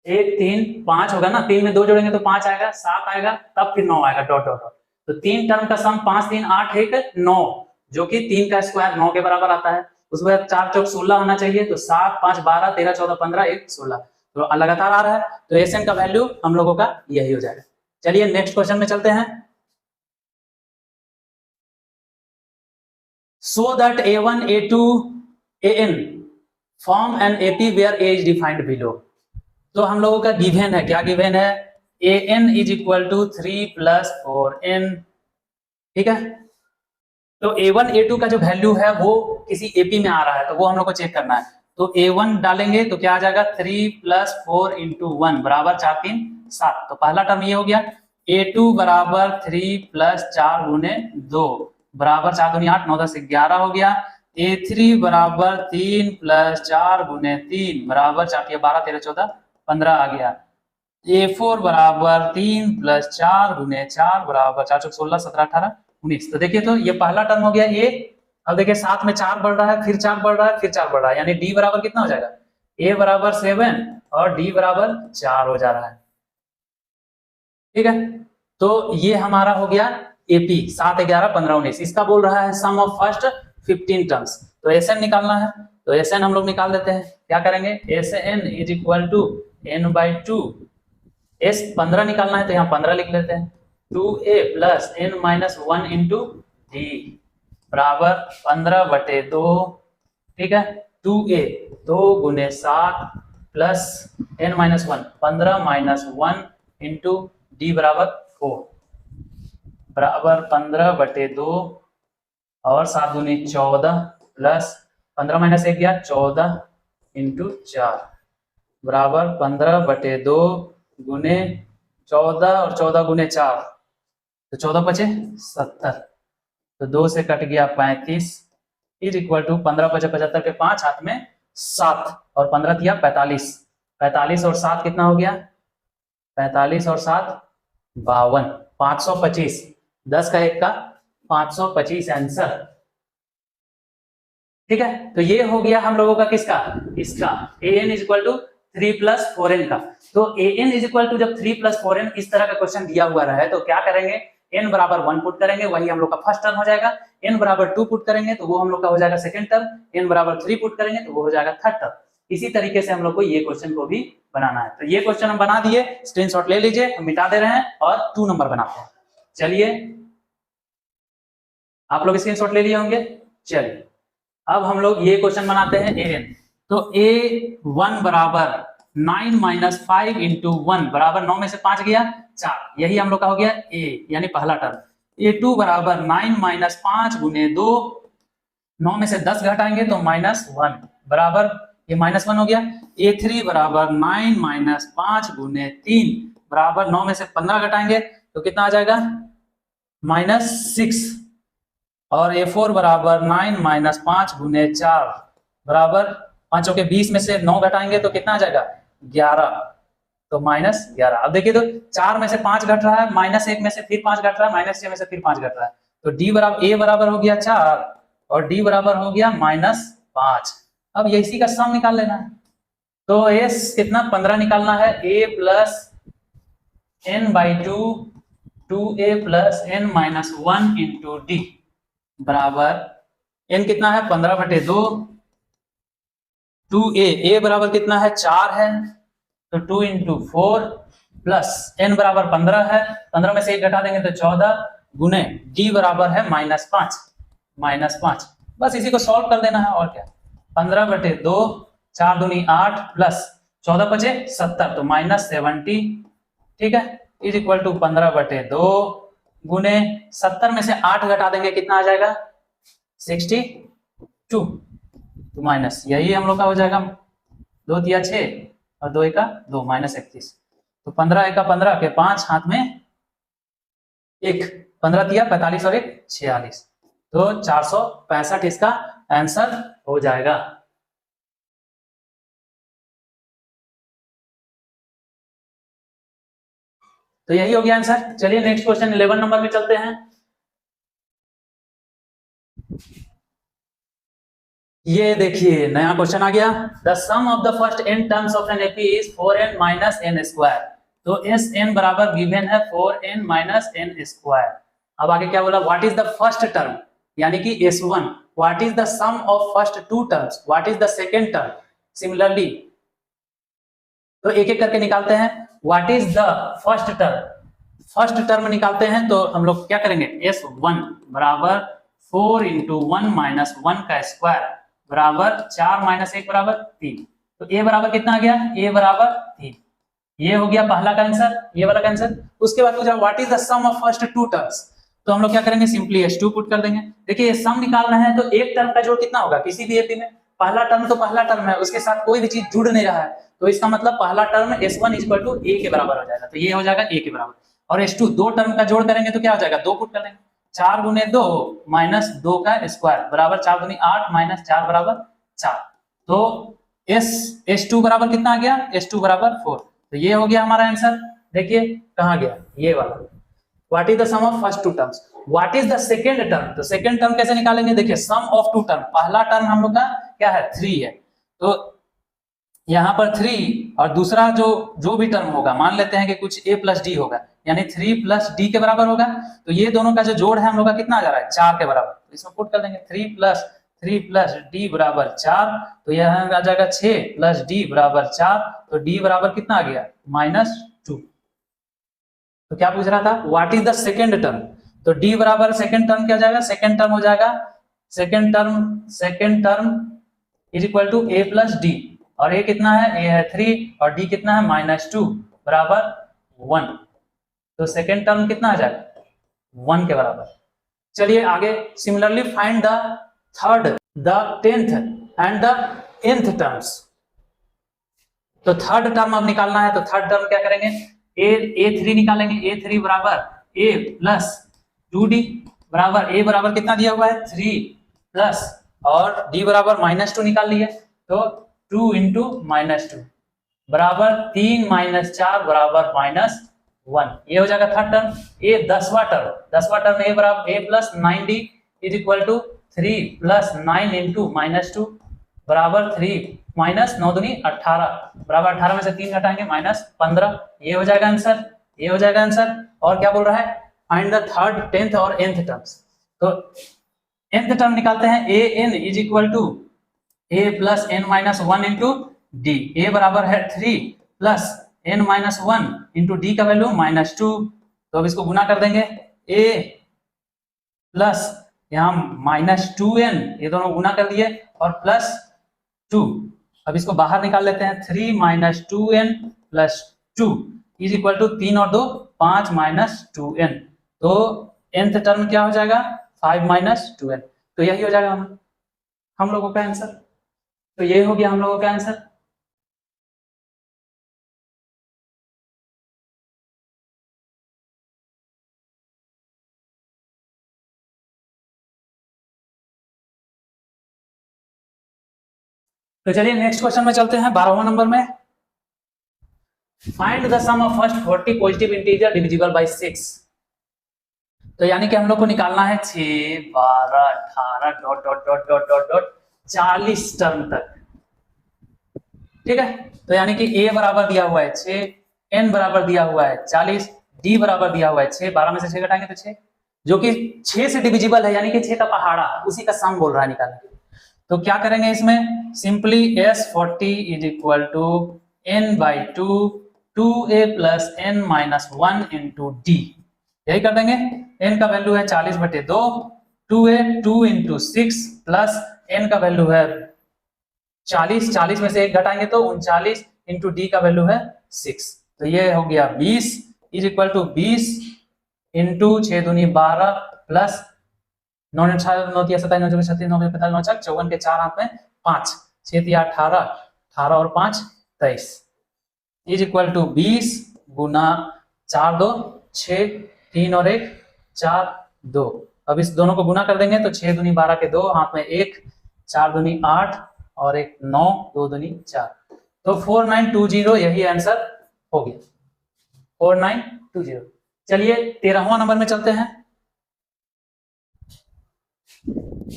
1 3 5 होगा ना, 3 में 2 जोड़ेंगे तो 5 आएगा, 7 आएगा, तब फिर 9 आएगा, डॉट डॉट डॉट। तो 3 टर्म का सम 5 3 8 1 9, जो कि 3 का स्क्वायर 9 के बराबर आता है, उसके बाद 4 चौक 16 होना चाहिए, तो 7 5 12 13 14 15 1 16, तो लगातार आ रहा है, तो एसएन का वैल्यू हम लोगों का यही हो जाएगा। चलिए नेक्स्ट क्वेश्चन में चलते हैं। So that A1, A2, AN form an AP where A is defined below। तो हम लोगों का गिवन है, क्या गिवन है, AN is equal to 3 plus 4n, ठीक है। तो A1 A2 का जो वैल्यू है वो किसी AP में आ रहा है, तो वो हम लोग को चेक करना है, तो A1 डालेंगे तो क्या आ जाएगा 3 प्लस 4 इंटू 1 बराबर 4 3 7, तो पहला टर्म ये हो गया। A2 बराबर 3 प्लस 4 गुने 2 बराबर 4 दूनी 8 9 10 11 हो गया। A3 बराबर 3 प्लस 4 गुने 3 बराबर 4 12 13 14 15 आ गया। A4 बराबर 3 प्लस 4 गुने 4 बराबर 4 16 17 18 19, तो देखिए तो ये पहला टर्म हो गया A। अब देखिए साथ में 4 बढ़ रहा है, फिर 4 बढ़ रहा है, फिर 4 बढ़ रहा है, यानी D बराबर कितना हो जाएगा, A बराबर 7 और D बराबर 4 हो जा रहा है, ठीक है। तो ये हमारा हो गया AP 7 11 15 19, इसका बोल रहा है सम ऑफ फर्स्ट 15 टर्म्स, तो SN निकालना है, तो SN हम लोग निकाल देते हैं, क्या करेंगे SN is equal to n/2, S 15 निकालना है तो यहाँ 15 लिख लेते हैं, 2a plus n minus 1 into d बराबर 15/2, ठीक है। 2a 2 गुने 7 plus n minus 1 15 minus 1 into d बराबर 4 बराबर 15/2 और 7 दूनी 14 प्लस 15 माइनस 1 गया 14 इंटू 4 बराबर 15/2 गुने 14 और 14 गुने 4, तो 14 बचे 70, तो 2 से कट गया 35 इज इक्वल टू 15 बचे 75 के 5 हाथ में 7 और 15 दिया 45, 45 और 7 कितना हो गया 45 और 7 52, 525, 10 का 1 का 525 आंसर, ठीक है। तो ये हो गया हम लोगों का किसका, इसका an is equal to 3 plus 4n का। तो an इज इक्वल टू जब 3 प्लस 4n इस तरह का क्वेश्चन दिया हुआ रहा है तो क्या करेंगे, n बराबर 1 पुट करेंगे, वही हम लोग का फर्स्ट टर्म हो जाएगा, n बराबर 2 पुट करेंगे तो वो हम लोग का हो जाएगा सेकंड टर्म, n बराबर 3 पुट करेंगे तो वो हो जाएगा थर्ड टर्म। इसी तरीके से हम लोग को ये क्वेश्चन को भी बनाना है। तो ये क्वेश्चन हम बना दिए, स्क्रीनशॉट ले लीजिए, हम मिटा दे रहे हैं और 2 नंबर बनाते हैं। चलिए आप लोग स्क्रीनशॉट ले लिए होंगे। चलिए अब हम लोग ये क्वेश्चन बनाते हैं an। तो a1 बराबर 9 माइनस 5 इंटू 1 बराबर 9 में से 5 गया 4, यही हम लोग का हो गया a यानी पहला टर्म। a2 बराबर 9 माइनस 5 गुने 2, 9 में से 10 घटाएंगे तो -1 बराबर ये -1 हो गया। a3 बराबर 9 माइनस 5 गुने 3 बराबर 9 में से 15 घटाएंगे तो कितना आ जाएगा -6, और A4 बराबर 9 माइनस 5 गुने 4 बराबर 5 के 20 में से 9 घटाएंगे तो कितना आ जाएगा 11, तो -11। अब देखिए तो 4 में से 5 घट रहा है, -1 में से फिर 5 घट रहा है, -6 में से फिर 5 घट रहा है, तो डी बराबर ए बराबर हो गया 4 और डी बराबर हो गया -5। अब ये इसी का सम निकाल लेना है, तो एस कितना 15 निकालना है, a plus n by 2 2a plus n minus 1 into d बराबर n कितना है 15/2 2a a बराबर कितना है 4 है, तो 2 इंटू 4 प्लस n बराबर 15 है, 15 में से 1 घटा देंगे तो 14 गुने d बराबर है -5। बस इसी को सॉल्व कर देना है और क्या, 15/2 4 दूनी 8 प्लस 14 बचे 70 तो -70, ठीक है, इज इक्वल टू 15/2 गुने 70 में से 8 घटा देंगे कितना आ जाएगा 62, तो माइनस यही हम लोग का हो जाएगा 2 तिया 6 और 2 एका 2 -31, तो 15 एका 15 के 5 हाथ में 1, 15 तिया 45 और 1 46, तो 465 इसका आंसर हो जाएगा। तो यही हो गया आंसर। चलिए नेक्स्ट क्वेश्चन 11 नंबर में चलते हैं। ये देखिए नया क्वेश्चन आ गया, the sum of the first n terms of an AP is 4n minus n square, तो एस एन बराबर गिवन है 4n माइनस n स्क्वायर। अब आगे क्या बोला, what is the first term यानी कि s1, what is the sum of first two terms, what is the second term, similarly तो एक एक करके निकालते हैं। What is the first term निकालते हैं तो हम लोग क्या करेंगे, s1 बराबर 4 इंटू 1 माइनस 1 का स्क्वायर बराबर 4 माइनस 1 बराबर 3, तो a बराबर कितना आ गया, a बराबर 3, ये हो गया पहला का आंसर, ये वाला का आंसर। उसके बाद पूछा what is the sum of first two terms, तो हम लोग क्या करेंगे, सिंपली s2 पुट कर देंगे। देखिए सम निकालना है तो एक टर्म का जोड़ कितना होगा, किसी भी एपी में पहला टर्म तो पहला टर्म है, उसके साथ कोई भी चीज जुड़ नहीं रहा है, तो इसका मतलब पहला term s1 equal to a के बराबर हो जाएगा, तो ये हो जाएगा a के बराबर, और s2 दो टर्म का जोड़ करेंगे तो क्या हो जाएगा, 2 पुट कर देंगे, 4 गुने 2 माइनस 2 का स्क्वायर बराबर 4 दूनी 8 माइनस 4 बराबर 4, तो s2 बराबर कितना आ गया, s2 बराबर 4, तो ये हो गया हमारा आंसर। देखिए कहाँ गया ये वाला, what is the sum of first two terms, what is the second term, तो सेकंड टर्म कैसे निकालेंगे, देखिए सम ऑफ टू टर्म, पहला टर्म हम लोग का क्या है 3 है, तो यहाँ पर 3 और दूसरा जो भी टर्म होगा मान लेते हैं कि कुछ a प्लस डी होगा, यानी 3 प्लस डी के बराबर होगा, तो ये दोनों का जो जोड़ है हम लोग का कितना आ जा रहा है 4 के बराबर, तो इसमें पुट कर देंगे 3 प्लस डी बराबर 4, तो यहाँ आ जाएगा 6 प्लस डी बराबर 4, तो डी बराबर कितना आ गया -2। तो क्या पूछ रहा था, what is the second term, तो डी बराबर सेकेंड टर्म क्या जाएगा, सेकेंड टर्म हो जाएगा second term is equal to a plus d, और a कितना है, a है 3 और d कितना है -2 बराबर 1, तो सेकेंड टर्म कितना आ जाएगा 1 के बराबर। चलिए आगे, similarly find the third the 10th and the nth terms, तो थर्ड टर्म अब निकालना है, तो थर्ड टर्म क्या करेंगे, a3 निकालेंगे, a3 बराबर a प्लस 2d बराबर a बराबर कितना दिया हुआ है 3 प्लस और d बराबर -2 निकाल लिए, तो 2 इंटू -2 बराबर 3 माइनस 4 बराबर -1, ये हो जाएगा थर्ड टर्म। ये 10वां टर्म a बराबर a plus 9d is equal to 3 plus 9 into -2 बराबर 3 माइनस 9 दूनी 18 बराबर 18 में से 3 घटाएंगे -15, ये हो जाएगा आंसर, ये हो जाएगा आंसर। और क्या बोल रहा है, फाइंड द थर्ड 10th और nth टर्म्स, तो nth टर्म निकालते हैं, a n is equal to a plus n minus 1 into d, a बराबर है 3 plus n minus 1 into d का वैल्यू -2, तो अब इसको गुना कर देंगे, a प्लस यहाँ -2n, ये दोनों गुना कर दिए और प्लस 2, अब इसको बाहर निकाल लेते हैं, 3 minus 2n plus 2 is equal to 3 और 2 5 माइनस 2n, तो nth टर्म क्या हो जाएगा 5 माइनस 2n, तो यही हो जाएगा हम लोगों का आंसर, तो ये हो गया हम लोगों का आंसर। तो चलिए नेक्स्ट क्वेश्चन में चलते हैं 12वां नंबर में। Find the sum of first 40 positive integer divisible by 6। तो यानी कि हम लोग को निकालना है 6, 12, 18 dot dot dot dot dot dot 40 term तक। ठीक है, तो यानी कि a बराबर दिया हुआ है 6, n बराबर दिया हुआ है 40, d बराबर दिया हुआ है 6, 12 में से 6 घटाएंगे तो 6, जो कि 6 से डिविजिबल है, यानी कि 6 का पहाड़ा, उसी का सम बोल रहा है निकालने के लिए। तो क्या करेंगे इसमें, simply S40 is equal to n by 2 2a plus n minus 1 into d, यही कर देंगे। n का वैल्यू है 40/2, 2a 2 इंटू 6 प्लस n का वैल्यू है 40, 40 में से 1 घटाएंगे तो 39 इंटू डी का वैल्यू है 6, तो ये हो गया 20 इज इक्वल टू 20 इंटू 6 दूनी 12 प्लस 9 9 9 37 9 36 9 45 9 54 के 4 हाथ में 5 6 3 18 18 और 5 23 इज इक्वल टू 20 गुना 4 2 6 3 और 1 4 2। अब इस दोनों को गुना कर देंगे तो 6 दूनी 12 के 2 हाथ में 1 4 दूनी 8 और 1 9 2 दूनी 4, तो 4920 यही आंसर हो गया 4920। चलिए 13वां नंबर में चलते हैं।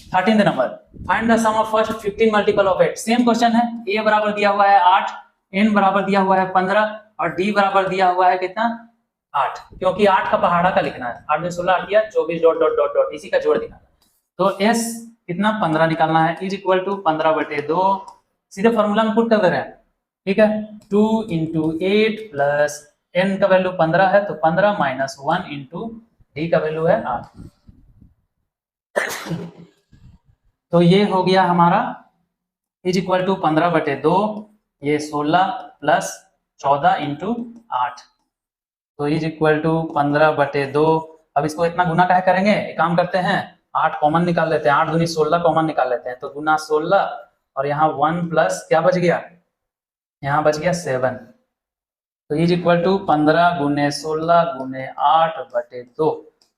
13th number, find the sum of first 15 multiple of 8। Same question है, a बराबर दिया हुआ है 8, n बराबर दिया हुआ है 15 और d बराबर दिया हुआ है कितना 8, क्योंकि 8 का पहाड़ा का लिखना है। 8 में 16 8 24 डॉट डॉट डॉट डॉट इसी का जोड़ दिखाना है। तो s कितना 15 निकालना है इज इक्वल टू 15/2, सीधे फॉर्मूला में पुट कर दे रहे हैं। ठीक है, 2 इंटू 8 प्लस n का वैल्यू 15 है तो 15 माइनस 1 इंटू डी का वैल्यू है 8। तो ये हो गया हमारा इज इक्वल टू 15/2, ये 16 प्लस 14 इंटू 8, तो इज इक्वल टू 15/2। अब इसको इतना गुना काहे करेंगे, एक काम करते हैं 8 कॉमन निकाल लेते हैं, 8 दूनी 16 कॉमन निकाल लेते हैं, तो गुना 16 और यहाँ 1 प्लस क्या बच गया, यहाँ बच गया 7, तो इज इक्वल टू 15 गुने 16 गुने 8/2,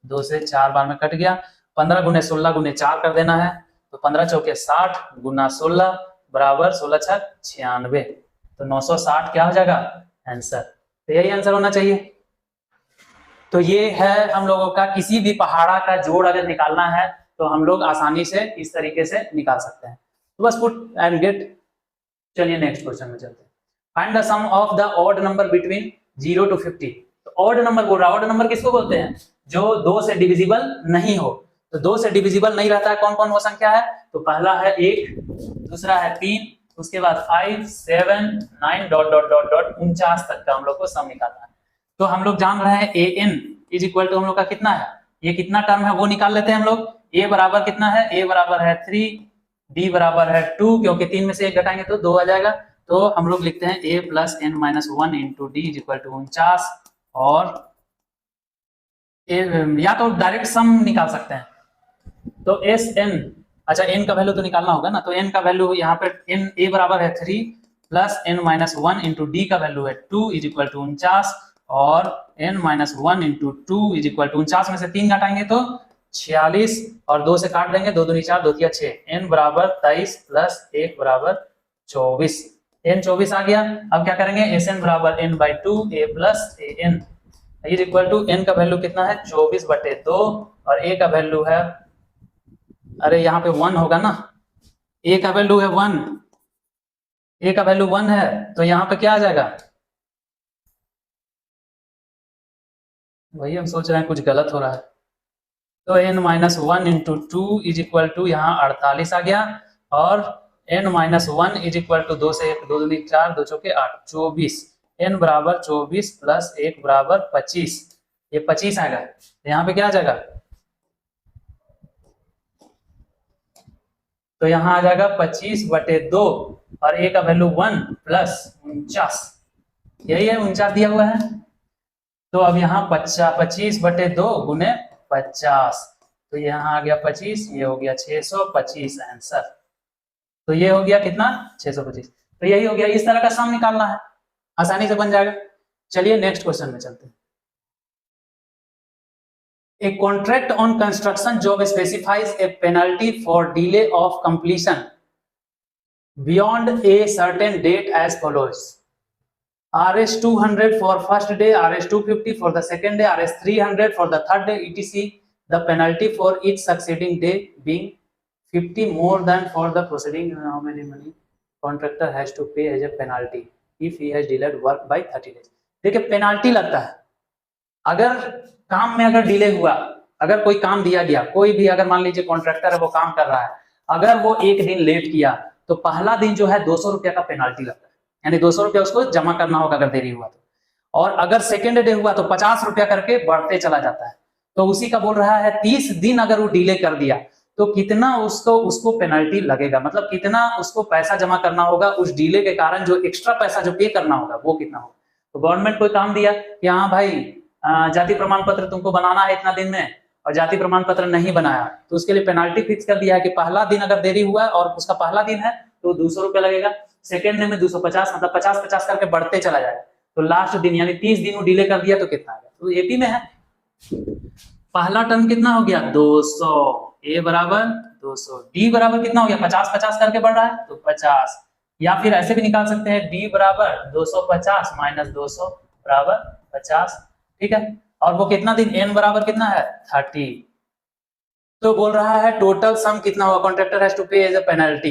2 से 4 बार में कट गया, 15 गुने 16 गुने 4 कर देना है, तो 15 चौके 60 गुना 16 बराबर 16 छक 96, तो 960 क्या हो जाएगा आंसर। तो यही आंसर होना चाहिए। तो ये है हम लोगों का, किसी भी पहाड़ा का जोड़ अगर निकालना है तो हम लोग आसानी से इस तरीके से निकाल सकते हैं। तो बस पुट एंड गेट। चलिए नेक्स्ट क्वेश्चन में चलते हैं। Find the sum of the odd number between 0 to 50। तो ऑड नंबर बोल रहा है, ऑड नंबर किसको बोलते हैं, जो 2 से डिविजिबल नहीं हो। तो 2 से डिविजिबल नहीं रहता है, कौन कौन वो संख्या है, तो पहला है 1, दूसरा है 3, उसके बाद 5 7 9 डॉट डॉट डॉट डॉट 49 तक का हम लोग को सम निकालना है। तो हम लोग जान रहे हैं an इज इक्वल टू हम लोग का कितना है, ये कितना टर्म है वो निकाल लेते हैं हम लोग। a बराबर कितना है, a बराबर है 3, d बराबर है 2, क्योंकि 3 में से 1 घटाएंगे तो 2 आ जाएगा, तो हम लोग लिखते हैं a plus n minus 1 into d is equal to 49, और या तो डायरेक्ट सम निकाल सकते हैं, तो एस एन, अच्छा n का वैल्यू तो निकालना होगा ना, तो n का वैल्यू यहाँ पे n a बराबर है 3 plus n minus 1 into d का वैल्यू है 2 इज इक्वल टू 49, और n minus 1 into 2 is equal to 49 में से 3 घटाएंगे तो 46, और 2 से काट देंगे, 2 दूनी 4 2 तिया 6, n बराबर 23 प्लस 1 बराबर 24, n 24 आ गया। अब क्या करेंगे, एस एन बराबर n by 2 a plus A N is equal to n का वैल्यू कितना है 24/2, और a का वैल्यू है, अरे यहाँ पे 1 होगा ना, a का वैल्यू है 1, a का वैल्यू 1 है, तो यहाँ पे क्या आ जाएगा, वही हम सोच रहे हैं कुछ गलत हो रहा है, तो n minus 1 into 2 is equal to यहाँ 48 आ गया, और n minus 1 is equal to 2 से 1 2 दूनी 4 2 चौके 8 24, n बराबर 24 प्लस 1 बराबर 25, ये 25 आएगा, तो यहाँ पे क्या आ जाएगा, तो यहाँ आ जाएगा 25/2, और a का वैल्यू 1 प्लस 49, यही है 49 दिया हुआ है। तो अब यहाँ 25/2 गुने 50, तो यहाँ आ गया 25, ये हो गया 625 आंसर। तो ये हो गया कितना 625, तो यही हो गया, इस तरह का सम निकालना है, आसानी से बन जाएगा। चलिए नेक्स्ट क्वेश्चन में चलते हैं। A contract on construction job specifies a penalty for delay of completion beyond a certain date as follows RS 200 for first day, RS 250 for the second day, RS 300 for the third day, etc. The penalty for each succeeding day being 50 more than for the preceding. How many money contractor has to pay as a penalty if he has delayed work by 30 days? देखिए पेनाल्टी लगता है अगर काम में अगर डिले हुआ, अगर कोई काम दिया गया, कोई भी अगर मान लीजिए कॉन्ट्रैक्टर है वो काम कर रहा है, अगर वो एक दिन लेट किया तो पहला दिन जो है 200 रुपया का पेनाल्टी लगता है, यानी 200 रुपया उसको जमा करना होगा अगर देरी हुआ तो। और अगर सेकेंड डे हुआ तो 50 रुपया करके बढ़ते चला जाता है। तो उसी का बोल रहा है 30 दिन अगर वो डिले कर दिया तो कितना उसको पेनल्टी लगेगा, मतलब कितना उसको पैसा जमा करना होगा उस डिले के कारण, जो एक्स्ट्रा पैसा जो पे करना होगा वो कितना होगा। तो गवर्नमेंट कोई काम दिया कि हाँ भाई जाति प्रमाण पत्र तुमको बनाना है इतना दिन में, और जाति प्रमाण पत्र नहीं बनाया तो उसके लिए पेनाल्टी फिक्स कर दिया है कि पहला दिन अगर देरी हुआ और उसका पहला दिन है तो 200 रुपया लगेगा, सेकेंड दिन में 250, मतलब 50-50 करके बढ़ते चला जाएगा। तो लास्ट दिन यानी 30 दिन वो डिले कर दिया तो कितना आएगा, तो एपी में है पहला टर्म कितना हो गया 200, ए बराबर 200, डी बराबर कितना हो गया 50-50 करके बढ़ रहा है तो 50, या फिर ऐसे भी निकाल सकते हैं डी बराबर 250 माइनस 200 बराबर 50, ठीक है। और वो कितना दिन, एन बराबर कितना है 30। तो बोल रहा है टोटल सम कितना हुआ, कॉन्ट्रैक्टर हैज टू पे एज अ पेनल्टी,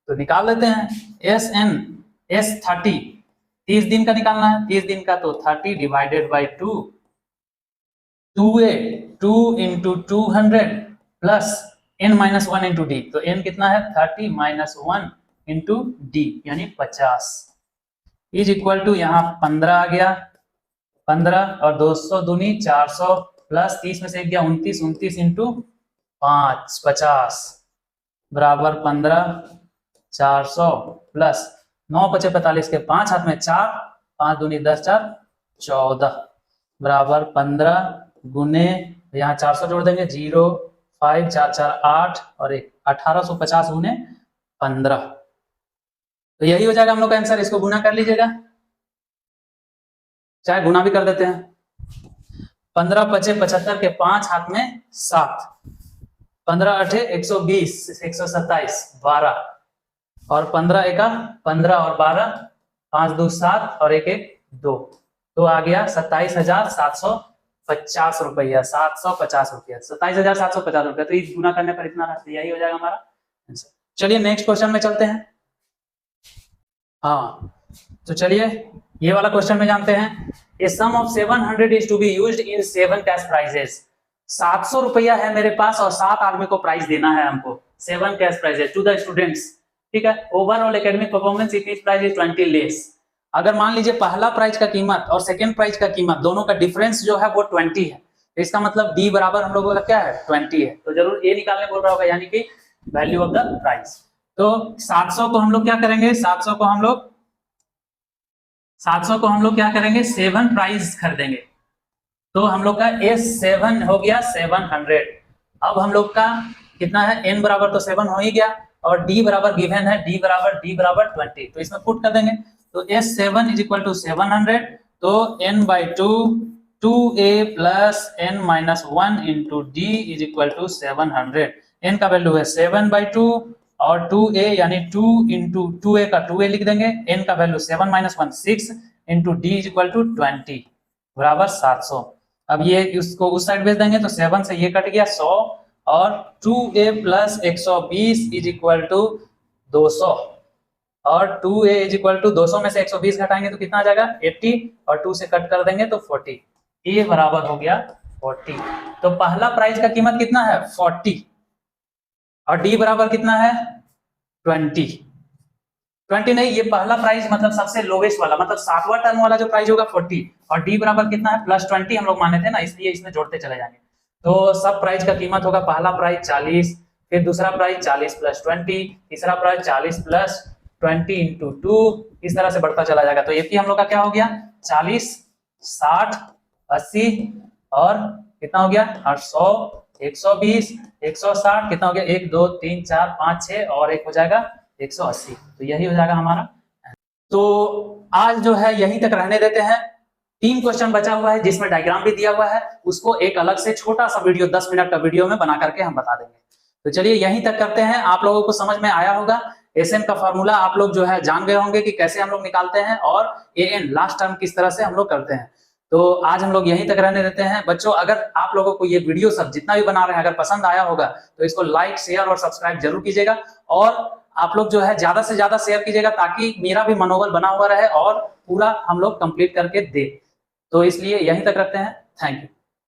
तो निकाल लेते हैं एस एन एस 30, 30 दिन का निकालना है, 30 दिन का तो 30 divided by 2, 2a 2 into 200 plus n minus 1 into d, तो n कितना है 30 माइनस 1 इंटू डी यानी 50 इज इक्वल टू यहाँ 15 आ गया, 15 और 200 दूनी 400 प्लस 30 में से एक गया 29, 29 इंटू 5 50 बराबर 15, 400 प्लस 9 × 5 = 45 के 5 हाथ में 4, 5 दूनी 10 4 14 बराबर 15 गुने यहाँ 400 जोड़ देंगे 0 5 4 4 8 और 1 1850 गुने 15, तो यही हो जाएगा हम लोग का आंसर। इसको गुना कर लीजिएगा, चाहे गुना भी कर देते हैं। 15 × 5 = 75 के 5 हाथ में 7, 15 × 8 = 120, 127 12 और 15 × 1 = 15 और 12 5 2 7 और 1 1 2, तो आ गया 27,750 रुपया, 750 रुपया, 27,750 रुपया। तो इस गुना करने पर इतना रहता है, यही हो जाएगा हमारा आंसर। चलिए नेक्स्ट क्वेश्चन में चलते हैं। हाँ तो चलिए ये वाला क्वेश्चन में जानते हैं। A sum of 700 is to be used in 7 cash prizes. 700 रुपया है मेरे पास और 7 आदमी को प्राइज देना है हमको, 7 cash prizes to the students, ठीक है। Overall academic performance if is price is 20 less. अगर मान लीजिए पहला प्राइज का कीमत और सेकंड प्राइज का कीमत दोनों का डिफरेंस जो है वो 20 है, तो इसका मतलब डी बराबर हम लोगों का क्या है 20 है, तो जरूर ए निकालने बोल रहा होगा, यानी कि वैल्यू ऑफ द प्राइस। तो 700 को हम लोग क्या करेंगे, 700 को हम लोग क्या करेंगे 7 प्राइज खरीदेंगे, तो हम लोग का S7 हो गया 700। अब हम लोग का कितना है, n बराबर तो 7 हो ही गया और d बराबर गिवन है, d बराबर 20, तो इसमें पुट कर देंगे। तो S7 = 700, तो n/2 2a + n-1 × d = 700। n का वैल्यू है 7/2 और 2a यानी 2 × 2a का 2a लिख देंगे, n का वैल्यू 7 - 1 6 × d = 20 बराबर 700। अब ये इसको उस साइड भेज देंगे तो 7 से ये कट गया 100 और 2a + 120 = 200 और 2a = 200 में से 120 घटाएंगे तो कितना आ जाएगा 80 और 2 से कट कर देंगे तो 40, a बराबर हो गया 40। तो पहला प्राइस का कीमत कितना है 40 और d बराबर कितना है 20 नहीं, ये पहला प्राइस मतलब सबसे लोवेस्ट वाला, मतलब 7वां टर्म वाला जो प्राइस होगा 40 और d बराबर कितना है +20 हम लोग माने थे ना, इसलिए इसमें जोड़ते चले जाएंगे। तो सब प्राइस का कीमत होगा, पहला प्राइस 40, फिर दूसरा प्राइस 40 + 20, तीसरा प्राइस 40 + 20 × 2, इस तरह से बढ़ता चला जाएगा। तो ये हम लोग का क्या हो गया 40 60 80 और कितना हो गया 100 120 160, कितना हो गया 1 2 3 4 5 6 और एक हो जाएगा 180, तो यही हो जाएगा हमारा। तो आज जो है यहीं तक रहने देते हैं। 3 क्वेश्चन बचा हुआ है जिसमें डायग्राम भी दिया हुआ है, उसको एक अलग से छोटा सा वीडियो 10 मिनट का वीडियो में बना करके हम बता देंगे। तो चलिए यहीं तक करते हैं, आप लोगों को समझ में आया होगा। एसएन का फॉर्मूला आप लोग जो है जान गए होंगे कि कैसे हम लोग निकालते हैं, और एएन लास्ट टर्म किस तरह से हम लोग करते हैं। तो आज हम लोग यहीं तक रहने देते हैं बच्चों। अगर आप लोगों को ये वीडियो सब जितना भी बना रहे हैं अगर पसंद आया होगा तो इसको लाइक, शेयर और सब्सक्राइब जरूर कीजिएगा, और आप लोग जो है ज्यादा से ज्यादा शेयर कीजिएगा ताकि मेरा भी मनोबल बना हुआ रहे और पूरा हम लोग कंप्लीट करके दे। तो इसलिए यहीं तक रखते हैं। Thank you.